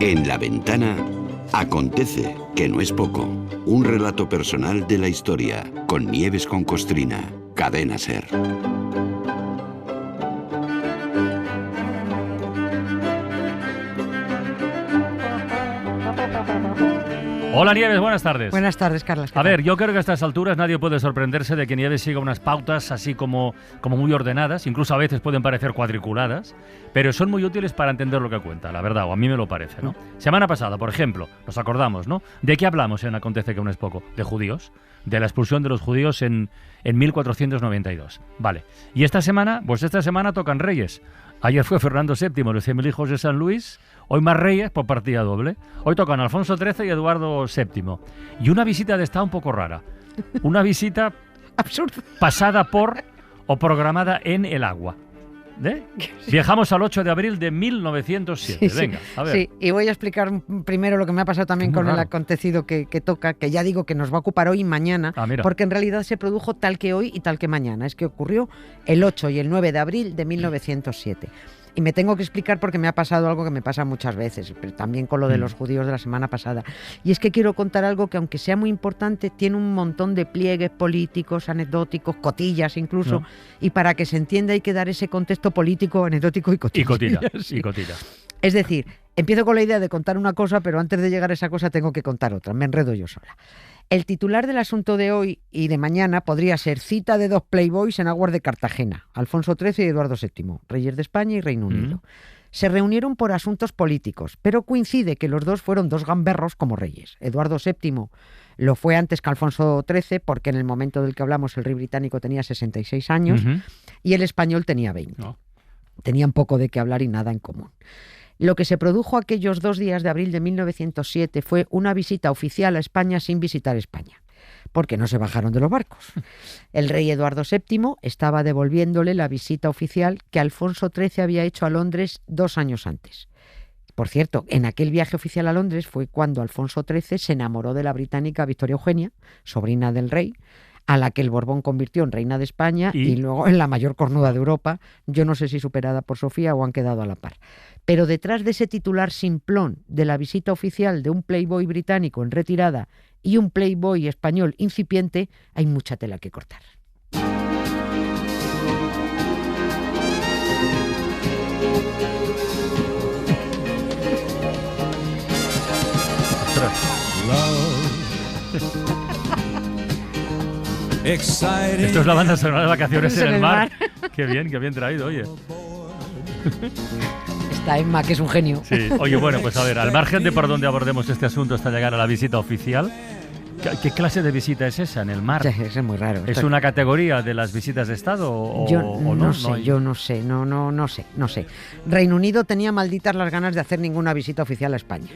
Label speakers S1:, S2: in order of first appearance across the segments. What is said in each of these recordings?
S1: En La Ventana acontece, que no es poco, un relato personal de la historia, con Nieves con Costrina, Cadena SER.
S2: Hola Nieves, buenas tardes.
S3: Buenas tardes, Carlas.
S2: A ver, yo creo que a estas alturas nadie puede sorprenderse de que Nieves siga unas pautas así como muy ordenadas, incluso a veces pueden parecer cuadriculadas, pero son muy útiles para entender lo que cuenta, la verdad, o a mí me lo parece, ¿no? Semana pasada, por ejemplo, nos acordamos, ¿no? ¿De qué hablamos en Acontece que no es poco? De judíos, de la expulsión de los judíos en 1492. Vale. Y esta semana tocan reyes. Ayer fue Fernando VII, los 100.000 hijos de San Luis. Hoy más reyes por partida doble. Hoy tocan Alfonso XIII y Eduardo VII. Y una visita de Estado un poco rara. Una visita
S3: absurda,
S2: pasada por o programada en el agua. Viajamos al 8 de abril de 1907.
S3: Sí,
S2: venga, a ver.
S3: Sí, y voy a explicar primero lo que me ha pasado también con el acontecido que toca, que ya digo que nos va a ocupar hoy y mañana, porque en realidad se produjo tal que hoy y tal que mañana. Es que ocurrió el 8 y el 9 de abril de 1907. Y me tengo que explicar porque me ha pasado algo que me pasa muchas veces, pero también con lo de los judíos de la semana pasada. Y es que quiero contar algo que, aunque sea muy importante, tiene un montón de pliegues políticos, anecdóticos, cotillas incluso, ¿no? Y para que se entienda hay que dar ese contexto político, anecdótico y cotilla.
S2: Y cotilla.
S3: Es decir, empiezo con la idea de contar una cosa, pero antes de llegar a esa cosa tengo que contar otra. Me enredo yo sola. El titular del asunto de hoy y de mañana podría ser: cita de dos playboys en aguas de Cartagena, Alfonso XIII y Eduardo VII, reyes de España y Reino Unido. Se reunieron por asuntos políticos, pero coincide que los dos fueron dos gamberros como reyes. Eduardo VII lo fue antes que Alfonso XIII, porque en el momento del que hablamos el rey británico tenía 66 años y el español tenía 20. Tenían poco de qué hablar y nada en común. Lo que se produjo aquellos 2 días de abril de 1907 fue una visita oficial a España sin visitar España, porque no se bajaron de los barcos. El rey Eduardo VII estaba devolviéndole la visita oficial que Alfonso XIII había hecho a Londres 2 años antes. Por cierto, en aquel viaje oficial a Londres fue cuando Alfonso XIII se enamoró de la británica Victoria Eugenia, sobrina del rey, a la que el Borbón convirtió en reina de España y luego en la mayor cornuda de Europa. Yo no sé si superada por Sofía o han quedado a la par. Pero detrás de ese titular simplón de la visita oficial de un playboy británico en retirada y un playboy español incipiente, hay mucha tela que cortar.
S2: Esto es la banda sonora de Vacaciones en el mar. Qué bien traído, oye.
S3: Está Emma, que es un genio.
S2: Sí, oye, bueno, pues a ver, al margen de por dónde abordemos este asunto hasta llegar a la visita oficial, ¿qué clase de visita es esa en el mar?
S3: Sí, eso es muy raro.
S2: ¿Es una categoría de las visitas de Estado o no?
S3: No sé. Reino Unido tenía malditas las ganas de hacer ninguna visita oficial a España.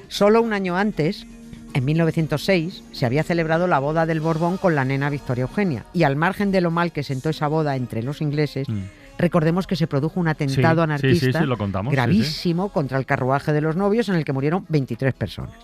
S3: Solo un año antes, en 1906, se había celebrado la boda del Borbón con la nena Victoria Eugenia. Y al margen de lo mal que sentó esa boda entre los ingleses, recordemos que se produjo un atentado anarquista gravísimo contra el carruaje de los novios, en el que murieron 23 personas.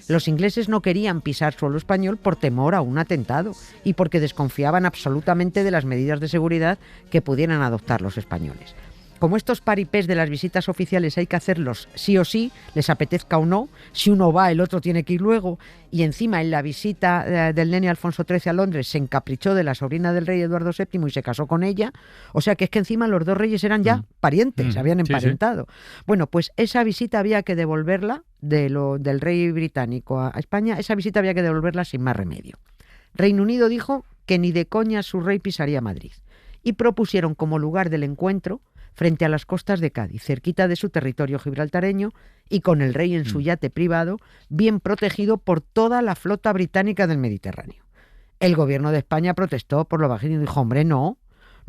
S3: Los ingleses no querían pisar suelo español por temor a un atentado y porque desconfiaban absolutamente de las medidas de seguridad que pudieran adoptar los españoles. Como estos paripés de las visitas oficiales hay que hacerlos sí o sí, les apetezca o no, si uno va el otro tiene que ir luego, y encima en la visita del nene Alfonso XIII a Londres se encaprichó de la sobrina del rey Eduardo VII y se casó con ella, o sea que es que encima los dos reyes eran ya parientes, se habían emparentado. Sí. Bueno, pues esa visita había que devolverla del rey británico a España, esa visita había que devolverla sin más remedio. Reino Unido dijo que ni de coña su rey pisaría Madrid y propusieron como lugar del encuentro frente a las costas de Cádiz, cerquita de su territorio gibraltareño y con el rey en su yate privado, bien protegido por toda la flota británica del Mediterráneo. El gobierno de España protestó por lo bajito y dijo: hombre, no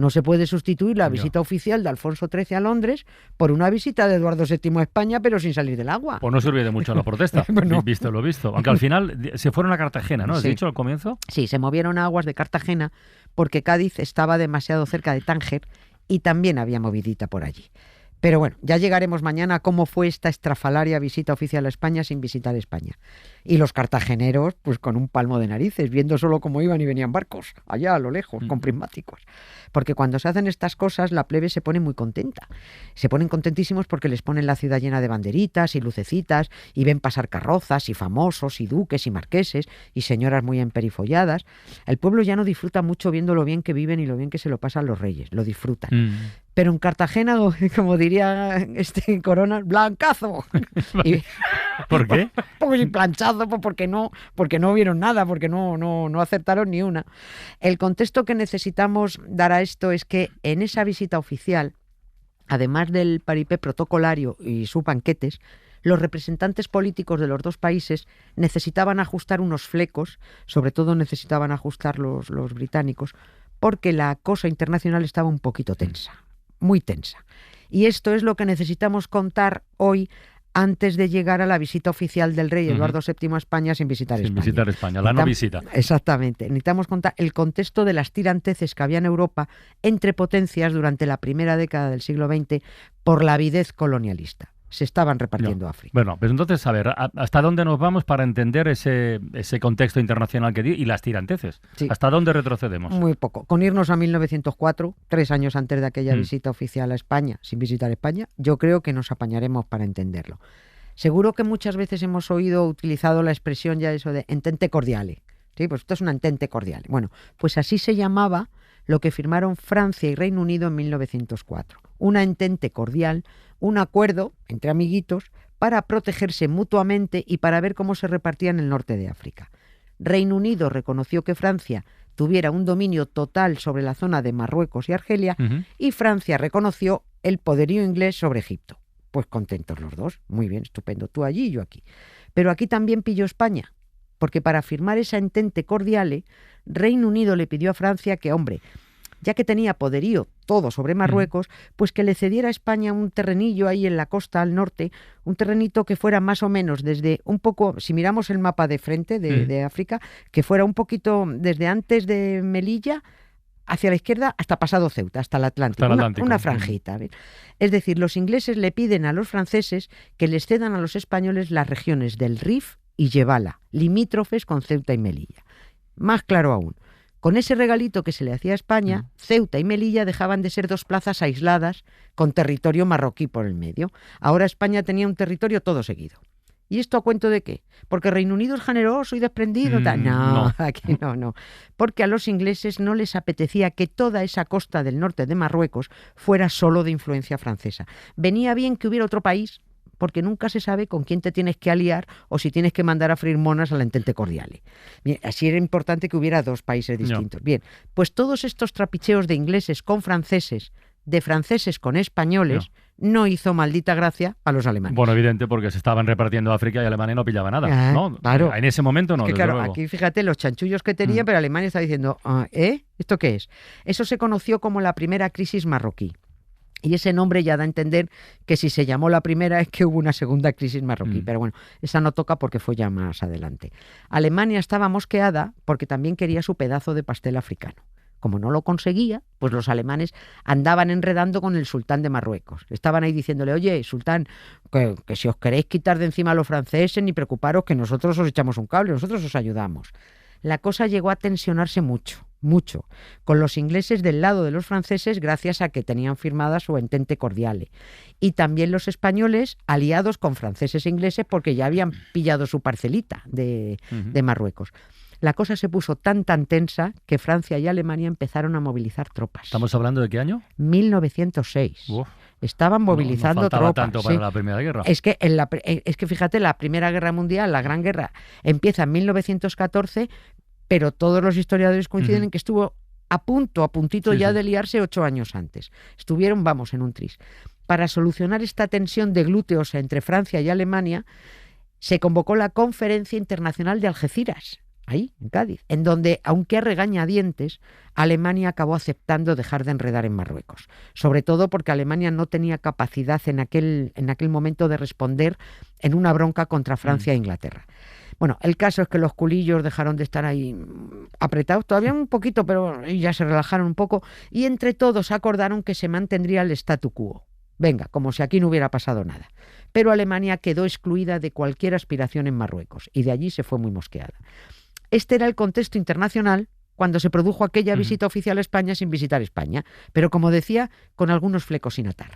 S3: se puede sustituir la visita oficial de Alfonso XIII a Londres por una visita de Eduardo VII a España, pero sin salir del agua.
S2: Pues no sirve de mucho la protesta, bueno, visto lo visto. Aunque al final se fueron a Cartagena, ¿no? ¿Has dicho al comienzo?
S3: Sí, se movieron a aguas de Cartagena porque Cádiz estaba demasiado cerca de Tánger y también había movidita por allí. Pero bueno, ya llegaremos mañana a cómo fue esta estrafalaria visita oficial a España sin visitar España. Y los cartageneros, pues con un palmo de narices, viendo solo cómo iban y venían barcos, allá a lo lejos, con prismáticos. Porque cuando se hacen estas cosas, la plebe se pone muy contenta. Se ponen contentísimos porque les ponen la ciudad llena de banderitas y lucecitas, y ven pasar carrozas, y famosos, y duques, y marqueses, y señoras muy emperifolladas. El pueblo ya no disfruta mucho viendo lo bien que viven y lo bien que se lo pasan los reyes, lo disfrutan. Pero en Cartagena, como diría Corona, blancazo.
S2: ¿Por qué?
S3: Pues planchazo, pues porque no vieron nada, porque no acertaron ni una. El contexto que necesitamos dar a esto es que en esa visita oficial, además del paripé protocolario y sus banquetes, los representantes políticos de los dos países necesitaban ajustar unos flecos, sobre todo necesitaban ajustar los británicos, porque la cosa internacional estaba un poquito tensa. Muy tensa. Y esto es lo que necesitamos contar hoy antes de llegar a la visita oficial del rey Eduardo VII a España sin visitar España.
S2: Sin visitar España, la no visita.
S3: Exactamente. Necesitamos contar el contexto de las tiranteces que había en Europa entre potencias durante la primera década del siglo XX por la avidez colonialista. Se estaban repartiendo África.
S2: Bueno, pues entonces, a ver, ¿hasta dónde nos vamos para entender ese contexto internacional que dio y las tiranteces? Sí. ¿Hasta dónde retrocedemos?
S3: Muy poco. Con irnos a 1904, 3 años antes de aquella visita oficial a España, sin visitar España, yo creo que nos apañaremos para entenderlo. Seguro que muchas veces hemos utilizado la expresión ya eso de entente cordiale. Sí, pues esto es una entente cordiale. Bueno, pues así se llamaba lo que firmaron Francia y Reino Unido en 1904. Una entente cordial, un acuerdo entre amiguitos para protegerse mutuamente y para ver cómo se repartían el norte de África. Reino Unido reconoció que Francia tuviera un dominio total sobre la zona de Marruecos y Argelia, y Francia reconoció el poderío inglés sobre Egipto. Pues contentos los dos, muy bien, estupendo, tú allí y yo aquí. Pero aquí también pilló España, porque para firmar esa entente cordiale, Reino Unido le pidió a Francia que, hombre, ya que tenía poderío todo sobre Marruecos, pues que le cediera a España un terrenillo ahí en la costa al norte, un terrenito que fuera más o menos desde un poco, si miramos el mapa de frente de África, que fuera un poquito desde antes de Melilla hacia la izquierda hasta pasado Ceuta, hasta el Atlántico, una franjita. Es decir, los ingleses le piden a los franceses que les cedan a los españoles las regiones del Rif y Yebala, limítrofes con Ceuta y Melilla. Más claro aún, con ese regalito que se le hacía a España, Ceuta y Melilla dejaban de ser dos plazas aisladas con territorio marroquí por el medio. Ahora España tenía un territorio todo seguido. ¿Y esto a cuento de qué? ¿Porque Reino Unido es generoso y desprendido? No, aquí no. Porque a los ingleses no les apetecía que toda esa costa del norte de Marruecos fuera solo de influencia francesa. Venía bien que hubiera otro país, porque nunca se sabe con quién te tienes que aliar o si tienes que mandar a freír monas a la entente cordiale. Bien, así era importante que hubiera dos países distintos. Bien, pues todos estos trapicheos de ingleses con franceses, de franceses con españoles, no hizo maldita gracia a los alemanes.
S2: Bueno, evidente, porque se estaban repartiendo África y Alemania no pillaba nada, ¿no?
S3: Claro.
S2: En ese momento no,
S3: es que,
S2: desde
S3: claro,
S2: luego.
S3: Aquí fíjate los chanchullos que tenían, pero Alemania está diciendo, ¿esto qué es? Eso se conoció como la primera crisis marroquí. Y ese nombre ya da a entender que si se llamó la primera es que hubo una segunda crisis marroquí. Pero bueno, esa no toca porque fue ya más adelante. Alemania estaba mosqueada porque también quería su pedazo de pastel africano. Como no lo conseguía, pues los alemanes andaban enredando con el sultán de Marruecos. Estaban ahí diciéndole, oye, sultán, que si os queréis quitar de encima a los franceses, ni preocuparos que nosotros os echamos un cable, nosotros os ayudamos. La cosa llegó a tensionarse mucho, con los ingleses del lado de los franceses gracias a que tenían firmada su entente cordiale. Y también los españoles aliados con franceses e ingleses porque ya habían pillado su parcelita de Marruecos. La cosa se puso tan tensa que Francia y Alemania empezaron a movilizar tropas.
S2: ¿Estamos hablando de qué año?
S3: 1906.
S2: Uf.
S3: Estaban movilizando
S2: no faltaba
S3: tropas.
S2: Tanto para la Primera Guerra.
S3: Es que fíjate, la Primera Guerra Mundial, la Gran Guerra, empieza en 1914, pero todos los historiadores coinciden en que estuvo a puntito de liarse 8 años antes. Estuvieron, en un tris. Para solucionar esta tensión de glúteos entre Francia y Alemania, se convocó la Conferencia Internacional de Algeciras, ahí, en Cádiz, en donde, aunque a regañadientes, Alemania acabó aceptando dejar de enredar en Marruecos. Sobre todo porque Alemania no tenía capacidad en aquel momento de responder en una bronca contra Francia e Inglaterra. Bueno, el caso es que los culillos dejaron de estar ahí apretados, todavía un poquito, pero ya se relajaron un poco, y entre todos acordaron que se mantendría el statu quo. Venga, como si aquí no hubiera pasado nada. Pero Alemania quedó excluida de cualquier aspiración en Marruecos y de allí se fue muy mosqueada. Este era el contexto internacional cuando se produjo aquella visita oficial a España sin visitar España, pero como decía, con algunos flecos sin atar.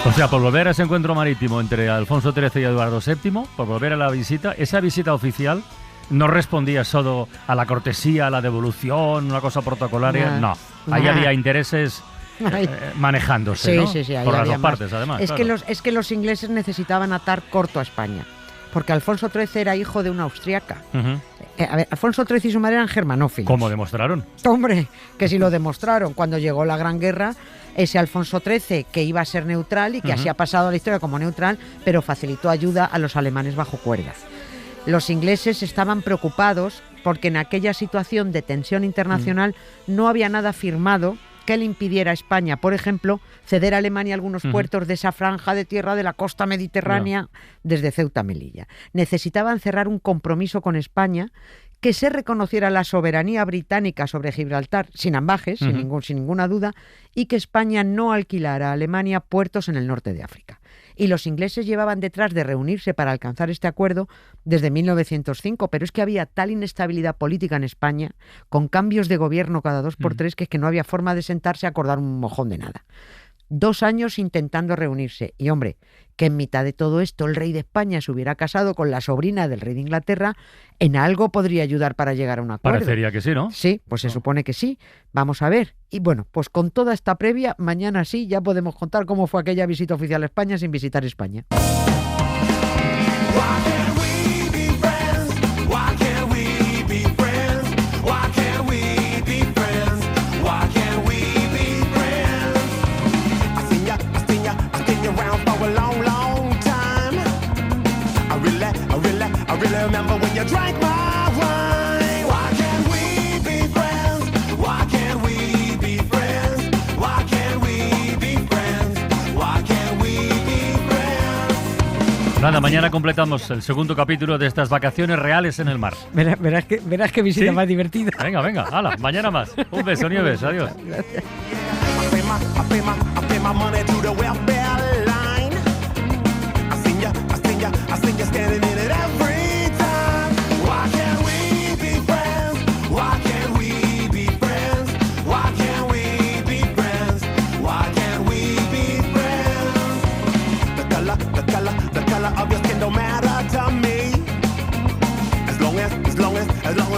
S2: O sea, por volver a ese encuentro marítimo entre Alfonso XIII y Eduardo VII, por volver a la visita, esa visita oficial no respondía solo a la cortesía, a la devolución, una cosa protocolaria, no. Ahí había intereses manejándose, ¿no?
S3: Sí, ahí
S2: por las
S3: había
S2: dos
S3: más.
S2: partes, además.
S3: Es que los ingleses necesitaban atar corto a España, porque Alfonso XIII era hijo de una austriaca. A ver, Alfonso XIII y su madre eran germanófilos.
S2: ¿Cómo demostraron?
S3: Hombre, que sí lo demostraron. Cuando llegó la Gran Guerra, ese Alfonso XIII, que iba a ser neutral y que así ha pasado a la historia como neutral, pero facilitó ayuda a los alemanes bajo cuerda. Los ingleses estaban preocupados porque en aquella situación de tensión internacional no había nada firmado que le impidiera a España, por ejemplo, ceder a Alemania algunos puertos de esa franja de tierra de la costa mediterránea desde Ceuta a Melilla. Necesitaban cerrar un compromiso con España, que se reconociera la soberanía británica sobre Gibraltar sin ambajes, sin ninguna duda, y que España no alquilara a Alemania puertos en el norte de África. Y los ingleses llevaban detrás de reunirse para alcanzar este acuerdo desde 1905, pero es que había tal inestabilidad política en España, con cambios de gobierno cada 2 por 3, que es que no había forma de sentarse a acordar un mojón de nada. 2 años intentando reunirse. Y hombre, que en mitad de todo esto el rey de España se hubiera casado con la sobrina del rey de Inglaterra, en algo podría ayudar para llegar a un acuerdo.
S2: Parecería que sí, ¿no?
S3: Sí, pues se supone que sí. Vamos a ver. Y bueno, pues con toda esta previa, mañana sí ya podemos contar cómo fue aquella visita oficial a España sin visitar España.
S4: Remember when you drank my wine? Why can't we be friends? Why can't we be friends? Why can't we be friends? Why can't we be friends?
S2: Nada, mañana completamos el segundo capítulo de estas vacaciones reales en el mar.
S3: Verás que visita
S2: ¿Sí?
S3: más divertida.
S2: Venga, hala, mañana más. Un beso, Nieves, adiós.
S3: Gracias.
S4: I pay my money to the welfare line. I seen you standing in it every time. Why can't we be friends? Why can't we be friends? Why can't we be friends? Why can't we be friends? The color of your skin don't matter to me. As long as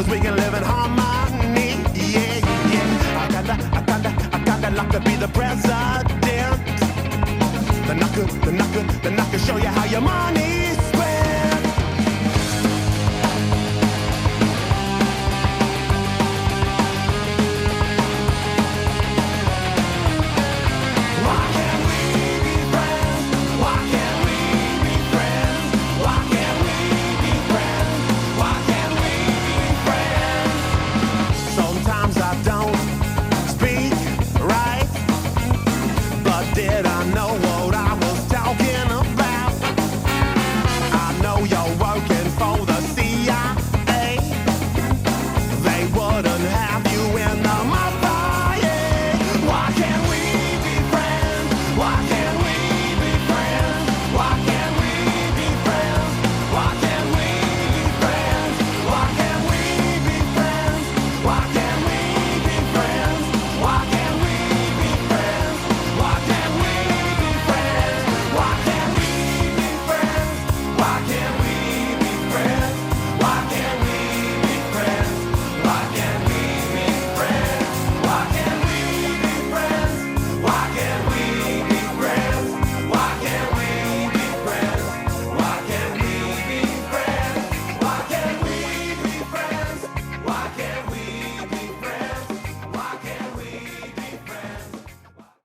S4: we can live in harmony. Yeah. I kinda like to be the president. Then I could show you how your money